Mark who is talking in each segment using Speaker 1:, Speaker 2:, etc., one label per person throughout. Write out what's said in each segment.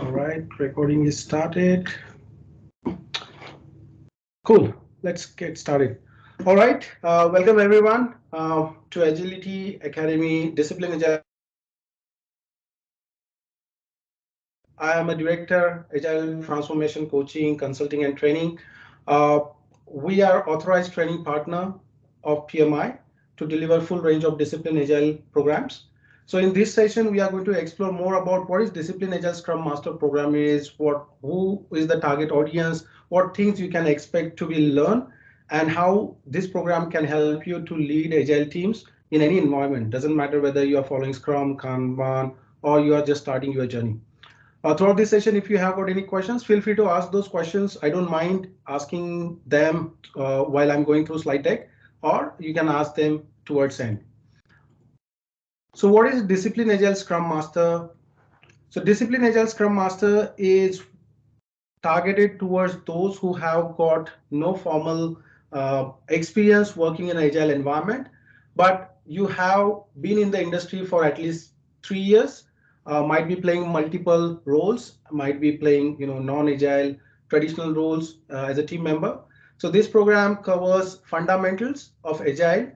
Speaker 1: All right, recording is started. Cool. Let's get started. All right, welcome everyone to Agility Academy Discipline Agile I am a director, Agile Transformation Coaching, Consulting and Training. Uh, we are authorized training partner of PMI to deliver full range of discipline Agile programs. So in this session, we are going to explore more about what is Discipline Agile Scrum Master program is, who is the target audience, what things you can expect to be learned, and how this program can help you to lead Agile teams in any environment. Doesn't matter whether you are following Scrum, Kanban, or you are just starting your journey. Throughout this session, if you have got any questions, feel free to ask those questions. I don't mind asking them while I'm going through slide deck, or you can ask them towards end. So what is Discipline Agile Scrum Master? So Discipline Agile Scrum Master is targeted towards those who have got no formal experience working in an Agile environment, but you have been in the industry for at least 3 years, might be playing multiple roles, might be playing non-Agile traditional roles as a team member. So this program covers fundamentals of Agile,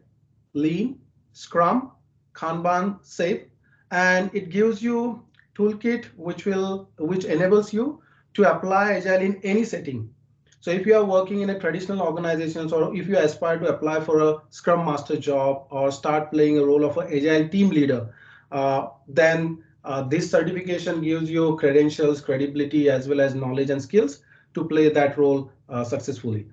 Speaker 1: Lean, Scrum, Kanban, Safe, and it gives you toolkit which enables you to apply Agile in any setting. So if you are working in a traditional organization, or if you aspire to apply for a Scrum Master job or start playing a role of an Agile team leader, then this certification gives you credentials, credibility, as well as knowledge and skills to play that role successfully.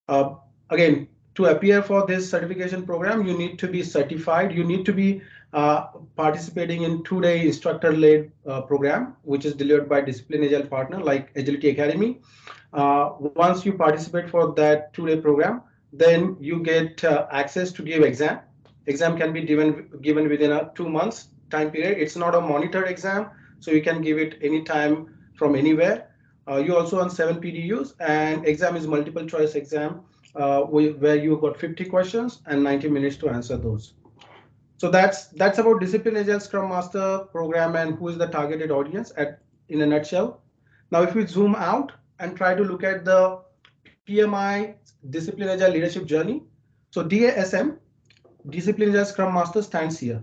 Speaker 1: Uh, Again, to appear for this certification program, you need to be certified. You need to be participating in 2-day instructor-led program, which is delivered by Discipline Agile partner like Agility Academy. Once you participate for that 2-day program, then you get access to give exam. Exam can be given within a 2 months time period. It's not a monitored exam, so you can give it anytime from anywhere. You also earn 7 PDUs, and exam is multiple choice exam where you got 50 questions and 90 minutes to answer those. So that's about Discipline Agile Scrum Master program and who is the targeted audience in a nutshell. Now, if we zoom out and try to look at the PMI Discipline Agile leadership journey, so DASM, Discipline Agile Scrum Master, stands here.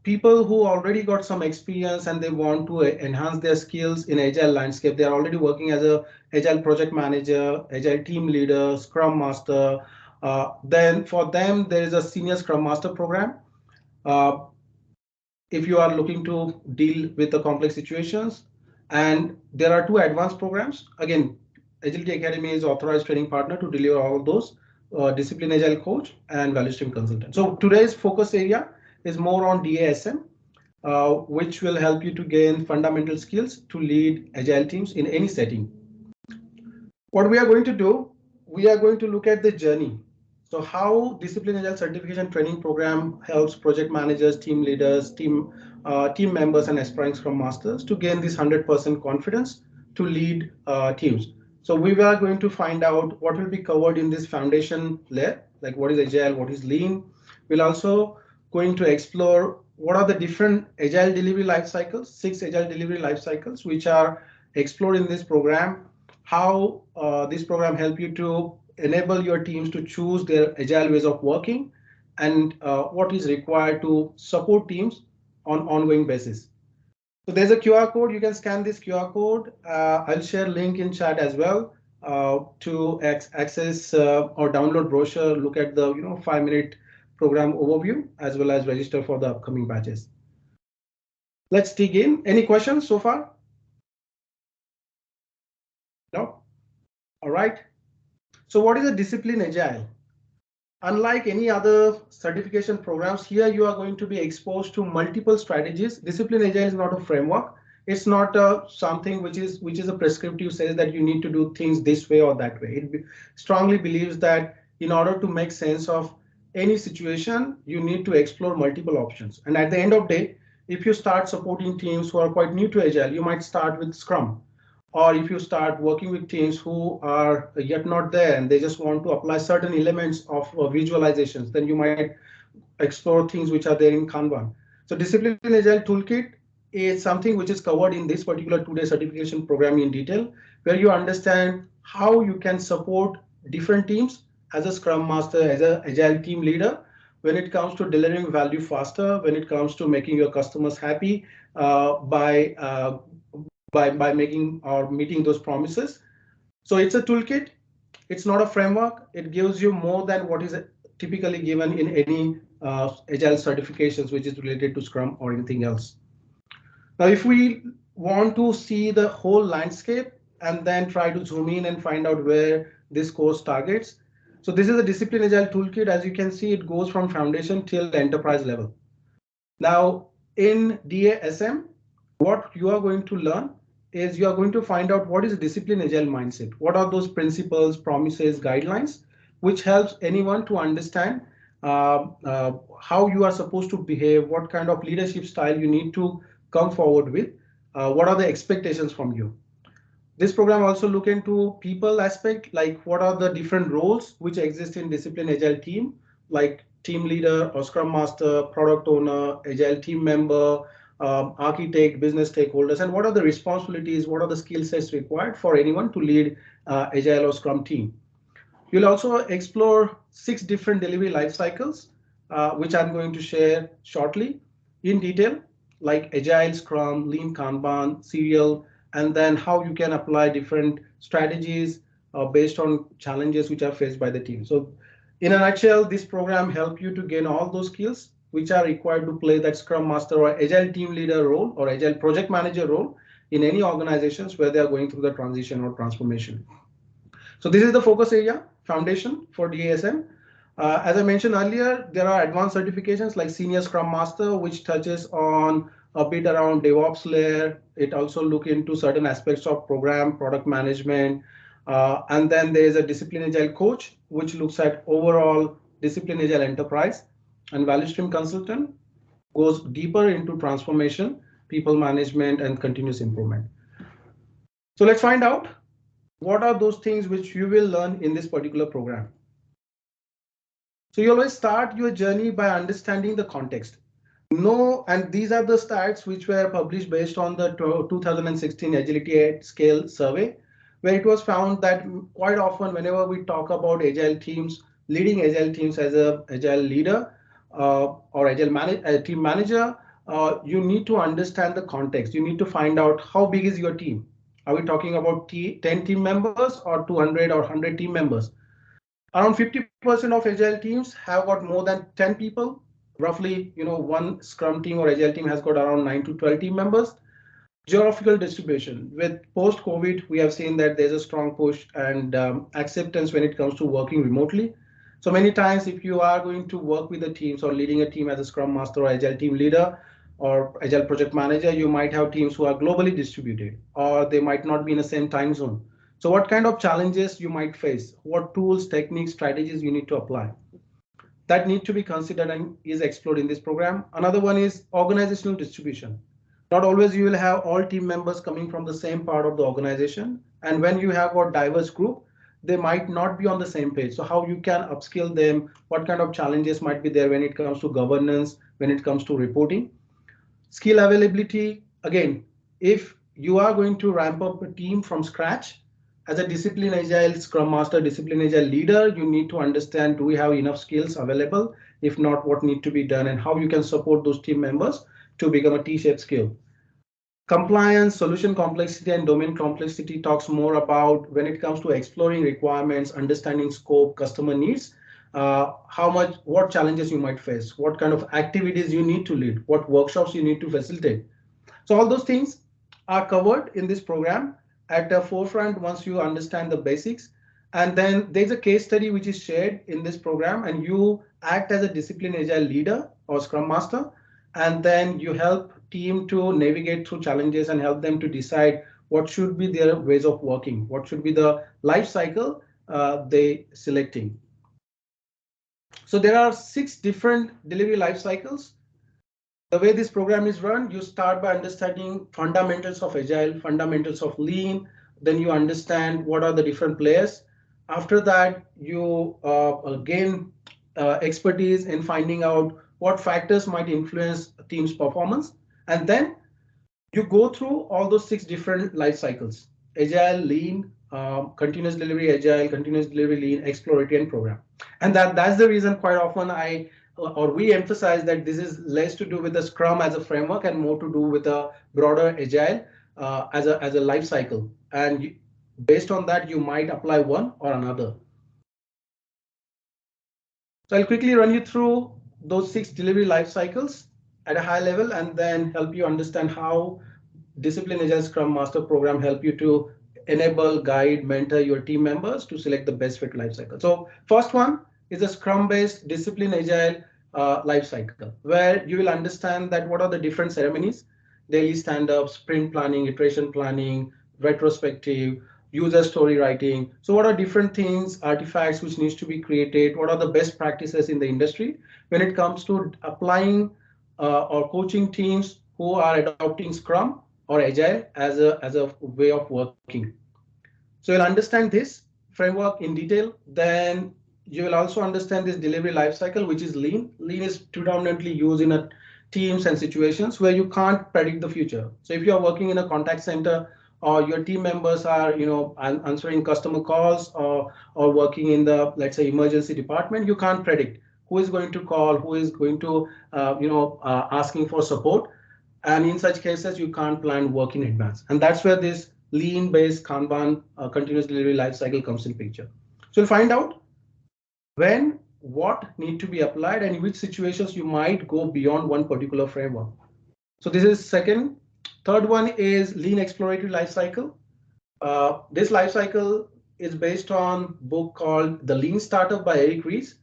Speaker 1: People who already got some experience and they want to enhance their skills in Agile landscape. They are already working as a Agile project manager, Agile team leader, Scrum Master. Then for them, there is a senior Scrum Master program. Uh, if you are looking to deal with the complex situations, and there are 2 advanced programs. Again, Agility Academy is authorized training partner to deliver all of those, Discipline Agile Coach and Value Stream Consultant. So today's focus area is more on DASM, which will help you to gain fundamental skills to lead Agile teams in any setting. What we are going to do, we are going to look at the journey. So how Discipline Agile Certification Training Program helps project managers, team leaders, team members, and aspiring Scrum Masters to gain this 100% confidence to lead teams. So we are going to find out what will be covered in this foundation layer, like what is Agile, what is Lean. We'll also going to explore what are the different Agile delivery life cycles, 6 Agile delivery life cycles, which are explored in this program. How this program help you to enable your teams to choose their Agile ways of working, and what is required to support teams on ongoing basis. So there's a QR code. You can scan this QR code. I'll share link in chat as well to access or download brochure, look at the 5-minute program overview, as well as register for the upcoming batches. Let's dig in. Any questions so far? No? All right. So what is a Discipline Agile? Unlike any other certification programs, here you are going to be exposed to multiple strategies. Discipline Agile is not a framework. It's not something which is a prescriptive, says that you need to do things this way or that way. It strongly believes that in order to make sense of any situation, you need to explore multiple options. And at the end of the day, if you start supporting teams who are quite new to Agile, you might start with Scrum. Or if you start working with teams who are yet not there and they just want to apply certain elements of visualizations, then you might explore things which are there in Kanban. So Discipline Agile Toolkit is something which is covered in this particular 2-day certification program in detail, where you understand how you can support different teams as a Scrum Master, as an Agile team leader, when it comes to delivering value faster, when it comes to making your customers happy by making or meeting those promises. So it's a toolkit. It's not a framework. It gives you more than what is typically given in any Agile certifications, which is related to Scrum or anything else. Now, if we want to see the whole landscape and then try to zoom in and find out where this course targets. So this is a discipline agile toolkit. As you can see, it goes from foundation till enterprise level. Now, in DASM, what you are going to learn is you are going to find out what is discipline agile mindset. What are those principles, promises, guidelines, which helps anyone to understand how you are supposed to behave, what kind of leadership style you need to come forward with, what are the expectations from you. This program also look into people aspect, like what are the different roles which exist in discipline agile team, like team leader or scrum master, product owner, agile team member, architect, business stakeholders, and what are the responsibilities, what are the skill sets required for anyone to lead agile or scrum team. You'll also explore 6 different delivery life cycles, which I'm going to share shortly in detail, like Agile, Scrum, Lean Kanban, Serial, and then how you can apply different strategies based on challenges which are faced by the team. So in a nutshell, this program helps you to gain all those skills which are required to play that Scrum Master or Agile team leader role or Agile project manager role in any organizations where they are going through the transition or transformation. So this is the focus area, foundation for DASM. As I mentioned earlier, there are advanced certifications like Senior Scrum Master, which touches on a bit around DevOps layer. It also look into certain aspects of program, product management. And then there is a Discipline Agile Coach, which looks at overall Discipline Agile Enterprise. And Value Stream Consultant goes deeper into transformation, people management, and continuous improvement. So let's find out what are those things which you will learn in this particular program. So you always start your journey by understanding the context. No, and these are the stats which were published based on the 2016 Agility at Scale survey, where it was found that quite often whenever we talk about agile teams, leading agile teams as a agile leader or team manager, you need to understand the context. You need to find out how big is your team. Are we talking about 10 team members or 200 or 100 team members? Around 50% of agile teams have got more than 10 people. Roughly, one Scrum team or agile team has got around 9 to 12 team members. Geographical distribution. With post-COVID, we have seen that there's a strong push and acceptance when it comes to working remotely. So many times, if you are going to work with the teams or leading a team as a Scrum Master or Agile team leader or Agile project manager, you might have teams who are globally distributed, or they might not be in the same time zone. So what kind of challenges you might face, what tools, techniques, strategies you need to apply, that need to be considered and is explored in this program. Another one is organizational distribution. Not always you will have all team members coming from the same part of the organization. And when you have a diverse group, they might not be on the same page. So how you can upskill them, what kind of challenges might be there when it comes to governance, when it comes to reporting. Skill availability, again, if you are going to ramp up a team from scratch, as a discipline agile scrum master, discipline agile leader, you need to understand, do we have enough skills available? If not, what need to be done and how you can support those team members to become a T-shaped skill. Compliance, solution complexity, and domain complexity talks more about when it comes to exploring requirements, understanding scope, customer needs, what challenges you might face, what kind of activities you need to lead, what workshops you need to facilitate. So all those things are covered in this program at the forefront once you understand the basics. And then there's a case study which is shared in this program, and you act as a discipline agile leader or scrum master, and then you help team to navigate through challenges and help them to decide what should be their ways of working, what should be the life cycle they selecting. So there are 6 different delivery life cycles. The way this program is run, you start by understanding fundamentals of agile, fundamentals of lean, then you understand what are the different players. After that, you gain expertise in finding out what factors might influence a team's performance. And then You go through all those 6 different life cycles: agile, lean, continuous delivery, agile, continuous delivery, lean, exploratory, and program. And that's the reason quite often I or we emphasize that this is less to do with the scrum as a framework and more to do with a broader agile as a life cycle. And based on that, you might apply one or another. So I'll quickly run you through those 6 delivery life cycles at a high level and then help you understand how Discipline Agile Scrum Master program help you to enable, guide, mentor your team members to select the best fit life cycle. So first one is a Scrum-based Discipline Agile life cycle, where you will understand that what are the different ceremonies: daily stand-ups, sprint planning, iteration planning, retrospective, user story writing. So what are different things, artifacts which needs to be created? What are the best practices in the industry when it comes to applying or coaching teams who are adopting Scrum or Agile as a way of working? So you'll understand this framework in detail. Then you will also understand this delivery lifecycle, which is lean. Lean is predominantly used in a teams and situations where you can't predict the future. So if you are working in a contact center or your team members are, answering customer calls or working in the, let's say, emergency department, you can't predict who is going to call, who is going to, asking for support. And in such cases, you can't plan work in advance. And that's where this lean-based Kanban continuous delivery lifecycle comes in picture. So you'll find out when, what need to be applied, and in which situations you might go beyond one particular framework. So this is second. Third one is lean exploratory lifecycle. This lifecycle is based on book called The Lean Startup by Eric Ries,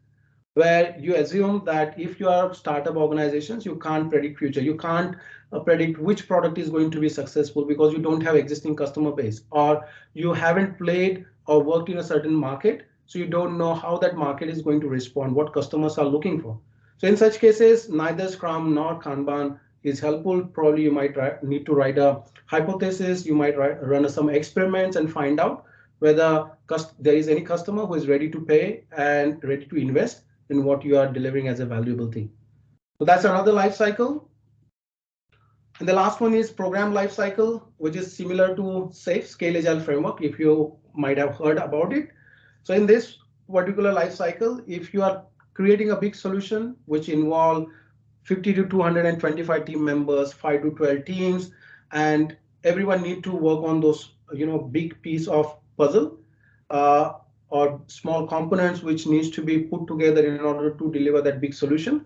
Speaker 1: where you assume that if you are startup organizations, you can't predict future. You can't predict which product is going to be successful because you don't have existing customer base, or you haven't played or worked in a certain market, so you don't know how that market is going to respond, what customers are looking for. So in such cases, neither Scrum nor Kanban is helpful. Probably you might need to write a hypothesis. You might run some experiments and find out whether there is any customer who is ready to pay and ready to invest in what you are delivering as a valuable thing. So that's another life cycle. And the last one is program life cycle, which is similar to SAFe, Scale Agile Framework, if you might have heard about it. So in this particular life cycle, if you are creating a big solution which involve 50 to 225 team members, 5 to 12 teams, and everyone need to work on those, big piece of puzzle, uh, or small components which needs to be put together in order to deliver that big solution.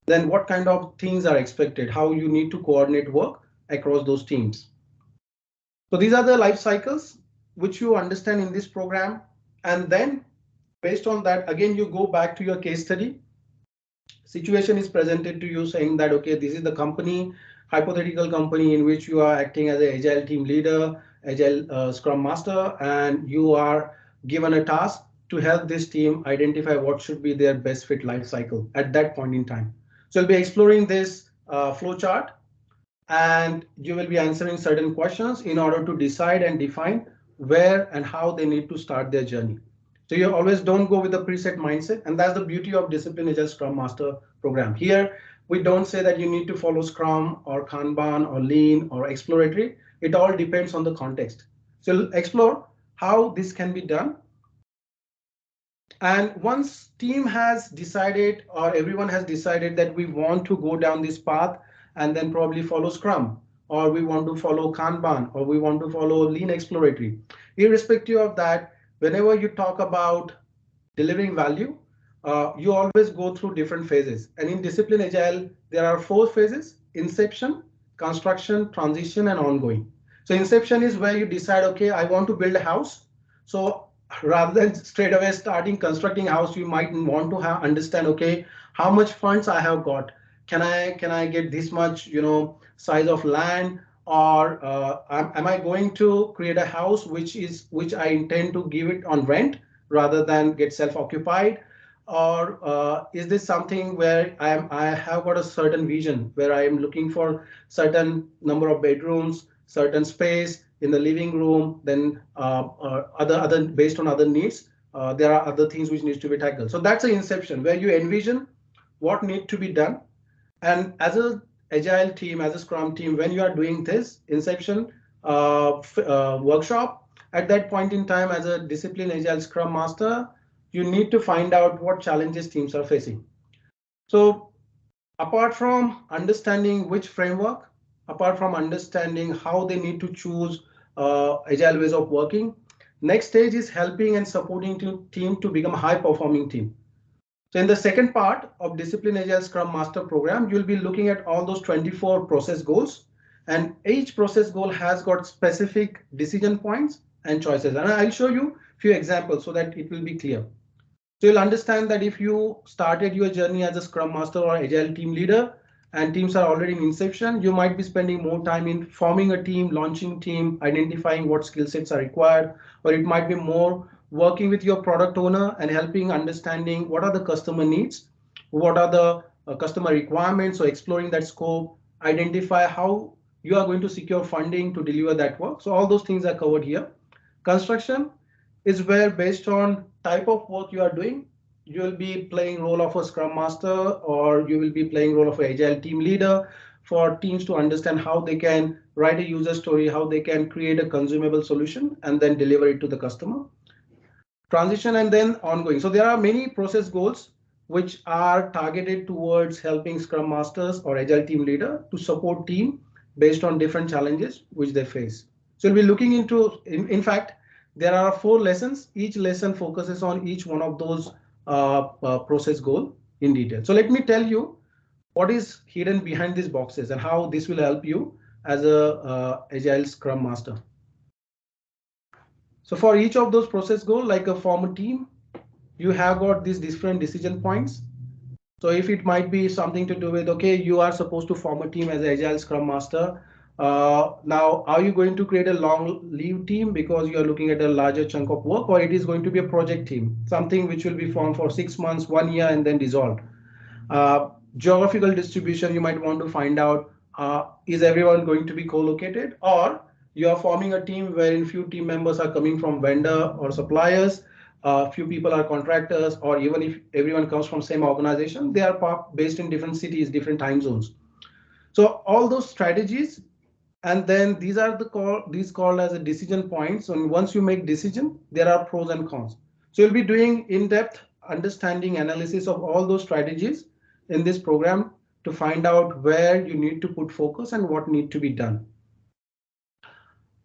Speaker 1: Then what kind of things are expected, how you need to coordinate work across those teams. So these are the life cycles which you understand in this program. And then based on that, again, you go back to your case study. Situation is presented to you saying that, okay, this is the company, hypothetical company in which you are acting as an agile team leader, agile scrum master, and you are given a task to help this team identify what should be their best fit life cycle at that point in time. So we'll be exploring this flow chart, and you will be answering certain questions in order to decide and define where and how they need to start their journey. So you always don't go with the preset mindset, and that's the beauty of Discipline Agile Scrum Master program. Here, we don't say that you need to follow Scrum or Kanban or Lean or Exploratory. It all depends on the context. So we'll explore how this can be done. And once team has decided or everyone has decided that we want to go down this path and then probably follow Scrum, or we want to follow Kanban, or we want to follow Lean Exploratory, irrespective of that, whenever you talk about delivering value, you always go through different phases. And in Discipline Agile, there are 4 phases: inception, construction, transition, and ongoing. So inception is where you decide, okay, I want to build a house. So rather than straight away starting constructing a house, you might want to understand, okay, how much funds I have got. Can I get this much, size of land, or am I going to create a house which I intend to give it on rent rather than get self-occupied, or is this something where I have got a certain vision where I am looking for certain number of bedrooms, certain space in the living room, then other based on other needs, there are other things which needs to be tackled. So that's an inception where you envision what need to be done. And as a Agile team, as a Scrum team, when you are doing this Inception workshop, at that point in time, as a discipline Agile Scrum Master, you need to find out what challenges teams are facing. So apart from understanding which framework, apart from understanding how they need to choose agile ways of working, next stage is helping and supporting team to become a high performing team. So in the second part of Discipline Agile Scrum Master program, you'll be looking at all those 24 process goals, and each process goal has got specific decision points and choices. And I'll show you a few examples so that it will be clear. So you'll understand that if you started your journey as a Scrum Master or Agile team leader and teams are already in inception, you might be spending more time in forming a team, launching team, identifying what skill sets are required, or it might be more working with your product owner and helping understanding what are the customer needs, what are the customer requirements, so exploring that scope, identify how you are going to secure funding to deliver that work. So all those things are covered here. Construction is where, based on type of work you are doing, you will be playing role of a Scrum Master or you will be playing role of an Agile team leader for teams to understand how they can write a user story, how they can create a consumable solution and then deliver it to the customer. Transition and then ongoing. So there are many process goals which are targeted towards helping Scrum Masters or Agile team leader to support team based on different challenges which they face. So we'll be looking into, in fact, there are 4 lessons. Each lesson focuses on each one of those process goal in detail. So let me tell you what is hidden behind these boxes and how this will help you as a Agile Scrum Master. So for each of those process goal, like a form a team, you have got these different decision points. So if it might be something to do with, okay, you are supposed to form a team as an Agile Scrum Master. Now, are you going to create a long leave team because you are looking at a larger chunk of work, or it is going to be a project team, something which will be formed for 6 months, 1 year, and then dissolved? Geographical distribution, you might want to find out, is everyone going to be co-located, or you are forming a team wherein few team members are coming from vendor or suppliers, few people are contractors, or even if everyone comes from same organization, they are based in different cities, different time zones. So all those strategies, and then these called as a decision points. And once you make decision, there are pros and cons. So you'll be doing in-depth understanding analysis of all those strategies in this program to find out where you need to put focus and what need to be done.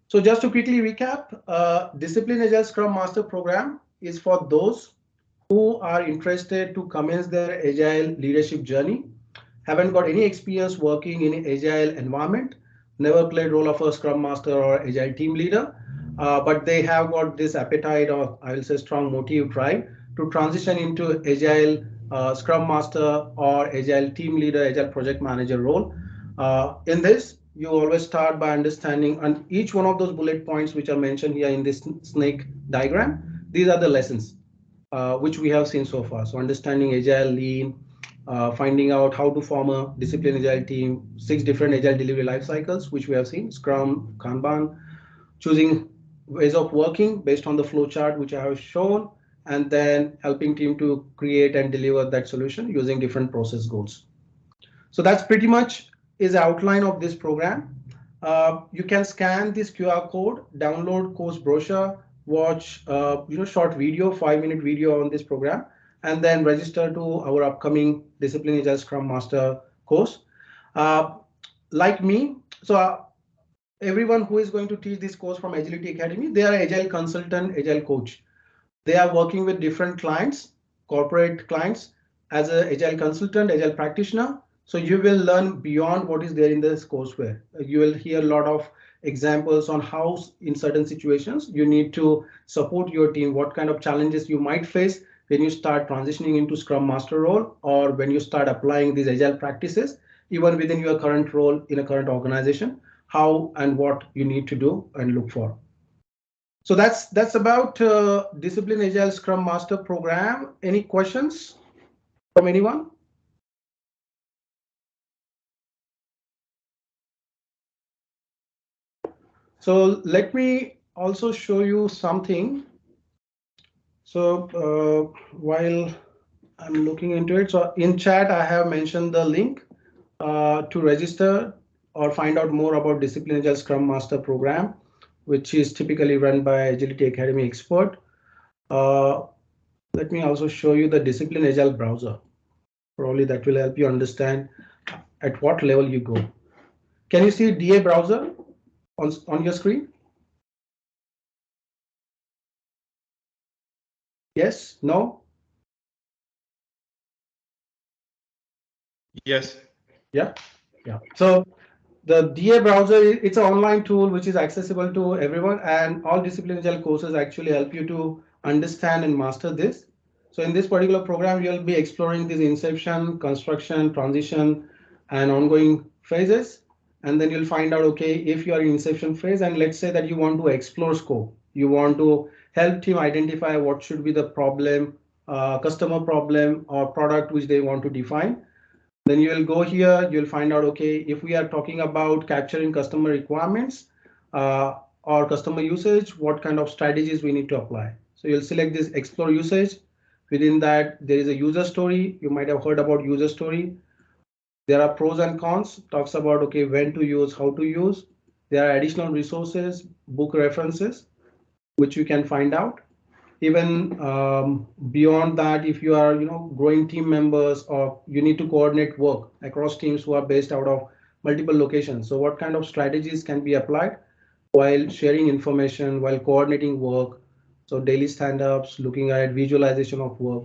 Speaker 1: So just to quickly recap, Discipline Agile Scrum Master program is for those who are interested to commence their Agile leadership journey, haven't got any experience working in an Agile environment, never played role of a Scrum Master or Agile team leader, but they have got this appetite, or I will say strong motive drive to transition into Agile Scrum Master or Agile team leader, Agile project manager role. In this, you always start by understanding, and each one of those bullet points which are mentioned here in this snake diagram, these are the lessons which we have seen so far. So understanding Agile, Lean, finding out how to form a discipline Agile team, 6 different Agile delivery life cycles, which we have seen, Scrum, Kanban, choosing ways of working based on the flow chart, which I have shown, and then helping team to create and deliver that solution using different process goals. So that's pretty much is outline of this program. You can scan this QR code, download course brochure, watch short video, 5-minute video on this program, and then register to our upcoming Discipline Agile Scrum Master course. Like me, so everyone who is going to teach this course from Agility Academy, they are Agile consultant, Agile coach. They are working with different clients, corporate clients, as an Agile consultant, Agile practitioner. So you will learn beyond what is there in this courseware. You will hear a lot of examples on how in certain situations you need to support your team, what kind of challenges you might face when you start transitioning into Scrum Master role, or when you start applying these Agile practices, even within your current role in a current organization, how and what you need to do and look for. So that's about Discipline Agile Scrum Master program. Any questions from anyone? So let me also show you something. So while I'm looking into it, so in chat I have mentioned the link to register or find out more about Discipline Agile Scrum Master program, which is typically run by Agility Academy expert. Uh, Let me also show you the Discipline Agile browser. Probably that will help you understand at what level you go. Can you see DA browser on your screen? Yes? No?
Speaker 2: Yes.
Speaker 1: Yeah? Yeah. So the DA browser, it's an online tool which is accessible to everyone, and all Discipline Agile courses actually help you to understand and master this. So in this particular program, you'll be exploring this inception, construction, transition, and ongoing phases. And then you'll find out, okay, if you are in inception phase, and let's say that you want to explore scope, you want to help team identify what should be the problem, customer problem or product which they want to define. Then you will go here, you'll find out, okay, if we are talking about capturing customer requirements or customer usage, what kind of strategies we need to apply. So you'll select this explore usage. Within that, there is a user story. You might have heard about user story. There are pros and cons, talks about, okay, when to use, how to use. There are additional resources, book references, which you can find out. Even beyond that, if you are growing team members or you need to coordinate work across teams who are based out of multiple locations, so what kind of strategies can be applied while sharing information, while coordinating work? So daily stand-ups, looking at visualization of work.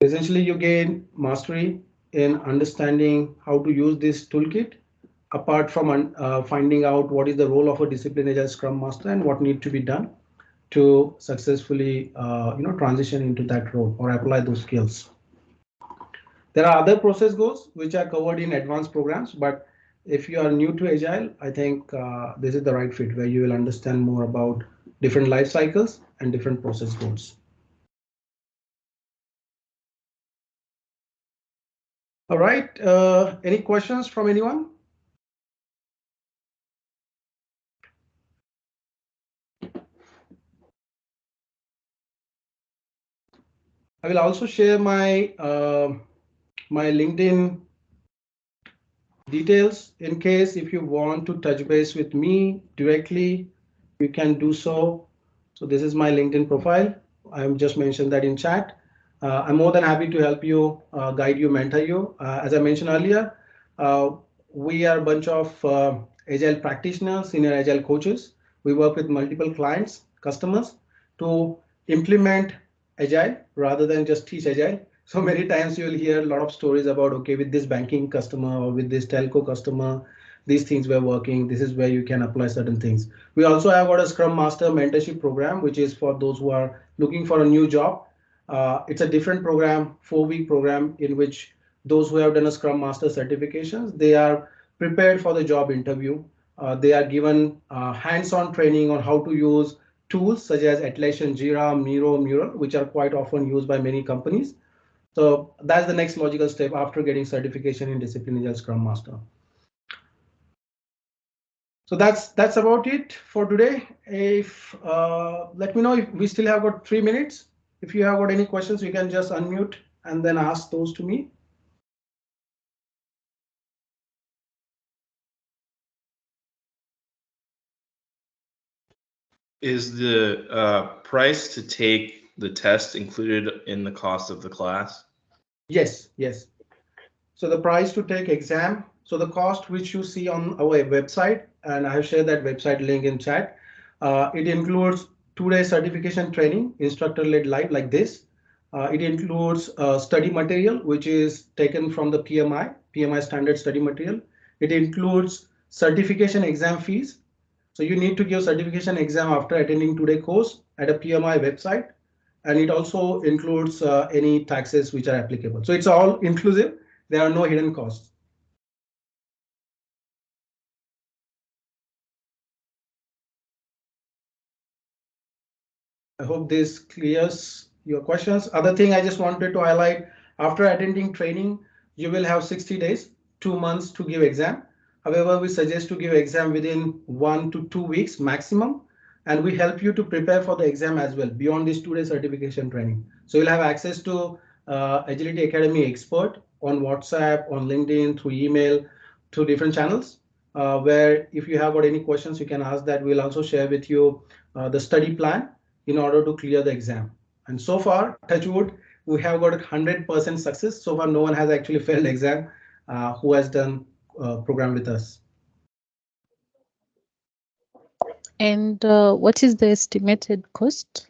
Speaker 1: Essentially you gain mastery in understanding how to use this toolkit, apart from finding out what is the role of a discipline agile scrum master and what need to be done to successfully transition into that role or apply those skills. There are other process goals which are covered in advanced programs, but if you are new to agile, I think this is the right fit where you will understand more about different life cycles and different process goals. All right, any questions from anyone? I will also share my LinkedIn details in case if you want to touch base with me directly, you can do so. So this is my LinkedIn profile. I've just mentioned that in chat. I'm more than happy to help you, guide you, mentor you. As I mentioned earlier, uh, we are a bunch of agile practitioners, senior agile coaches. We work with multiple clients, customers to implement agile rather than just teach agile. So many times you will hear a lot of stories about, okay, with this banking customer or with this telco customer, these things were working. This is where you can apply certain things. We also have got a Scrum Master mentorship program, which is for those who are looking for a new job. It's a different program, 4-week program in which those who have done a Scrum Master certifications, they are prepared for the job interview. They are given hands-on training on how to use tools such as Atlassian, Jira, Miro, Mural, which are quite often used by many companies. So that's the next logical step after getting certification in Discipline Agile Scrum Master. So that's about it for today. If let me know if we still have got 3 minutes. If you have got any questions, you can just unmute and then ask those to me.
Speaker 2: Is the price to take the test included in the cost of the class?
Speaker 1: Yes, yes. So the price to take exam, so the cost which you see on our website, and I have shared that website link in chat, it includes 2-day certification training, instructor-led live like this. It includes study material, which is taken from the PMI standard study material. It includes certification exam fees. So you need to give certification exam after attending 2-day course at a PMI website. And it also includes any taxes which are applicable. So it's all inclusive. There are no hidden costs. I hope this clears your questions. Other thing I just wanted to highlight, after attending training, you will have 60 days, 2 months to give exam. However, we suggest to give exam within 1 to 2 weeks maximum, and we help you to prepare for the exam as well beyond this 2-day certification training. So you'll have access to Agility Academy expert on WhatsApp, on LinkedIn, through email, through different channels. Where if you have got any questions, you can ask that. We'll also share with you the study plan in order to clear the exam. And so far, touch wood, we have got 100% success. So far, no one has actually failed exam who has done program with us.
Speaker 3: And what is the estimated cost?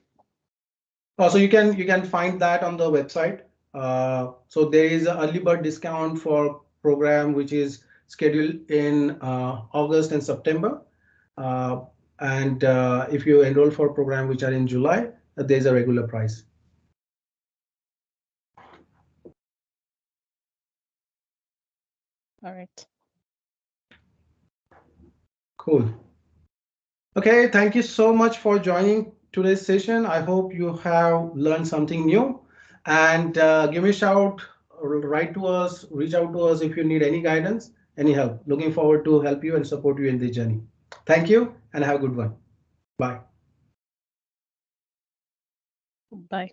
Speaker 1: So you can find that on the website. So there is an early bird discount for program which is scheduled in August and September. Uh, and if you enroll for a program which are in July, there's a regular price.
Speaker 3: All right.
Speaker 1: Cool. Okay, thank you so much for joining today's session. I hope you have learned something new. And give me a shout, write to us, reach out to us if you need any guidance, any help. Looking forward to help you and support you in this journey. Thank you and have a good one. Bye.
Speaker 3: Bye.